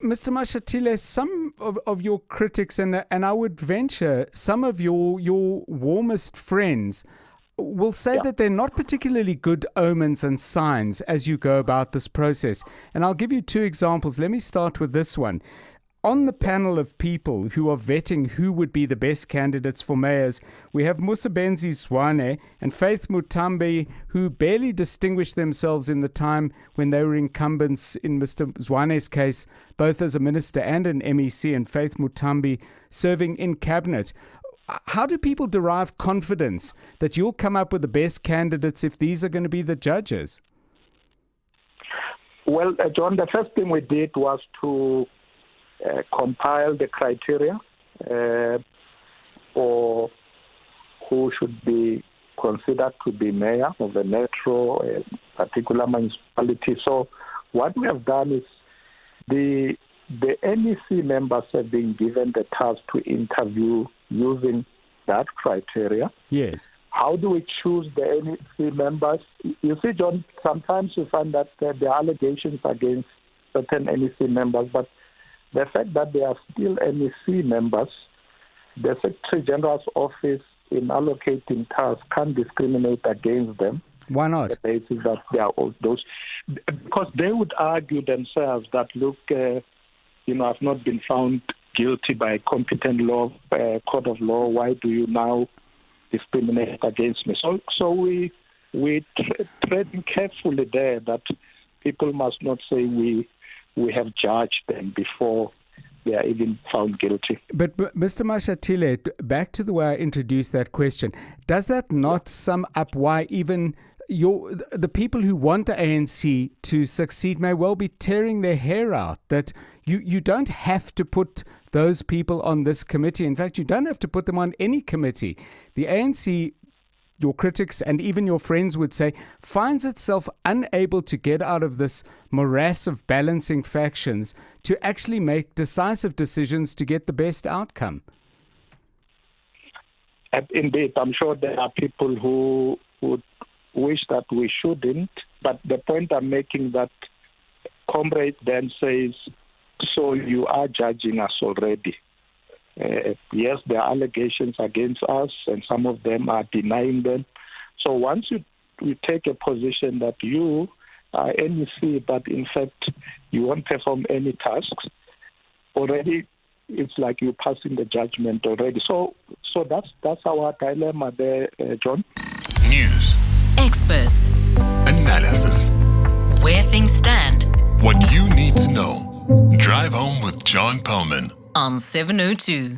Mr. Mashatile, some of your critics, and I would venture some of your warmest friends, will say that they're not particularly good omens and signs as you go about this process. And I'll give you two examples. Let me start with this one. On the panel of people who are vetting who would be the best candidates for mayors, we have Mosebenzi Zwane and Faith Muthambi, who barely distinguished themselves in the time when they were incumbents, in Mr. Zwane's case, both as a minister and an MEC, and Faith Muthambi serving in cabinet. How do people derive confidence that you'll come up with the best candidates if these are going to be the judges? Well, John, the first thing we did was to compile the criteria for who should be considered to be mayor of a metro, a particular municipality. So what we have done is the NEC members have been given the task to interview using that criteria. Yes. How do we choose the NEC members? You see, John, sometimes you find that there are allegations against certain NEC members, but the fact that they are still NEC members, the Secretary General's office in allocating tasks can't discriminate against them. Why not? The basis that they are all those, because they would argue themselves that, look, I've not been found guilty by a competent law, court of law. Why do you now discriminate against me? So we tread carefully there, that people must not say we have judged them before they are even found guilty. But Mr. Mashatile, back to the way I introduced that question, does that not sum up why even the people who want the ANC to succeed may well be tearing their hair out, that you don't have to put those people on this committee. In fact, you don't have to put them on any committee. The ANC, your critics and even your friends would say, finds itself unable to get out of this morass of balancing factions to actually make decisive decisions to get the best outcome. Indeed, I'm sure there are people who would wish that we shouldn't, but the point I'm making that Comrade then says, so you are judging us already. Yes, there are allegations against us, and some of them are denying them. So once you take a position that you are NEC, but in fact you won't perform any tasks, already it's like you're passing the judgment already. So that's our dilemma there, John. News, experts, analysis, where things stand. What you need to know. Drive home with John Perlman On 702.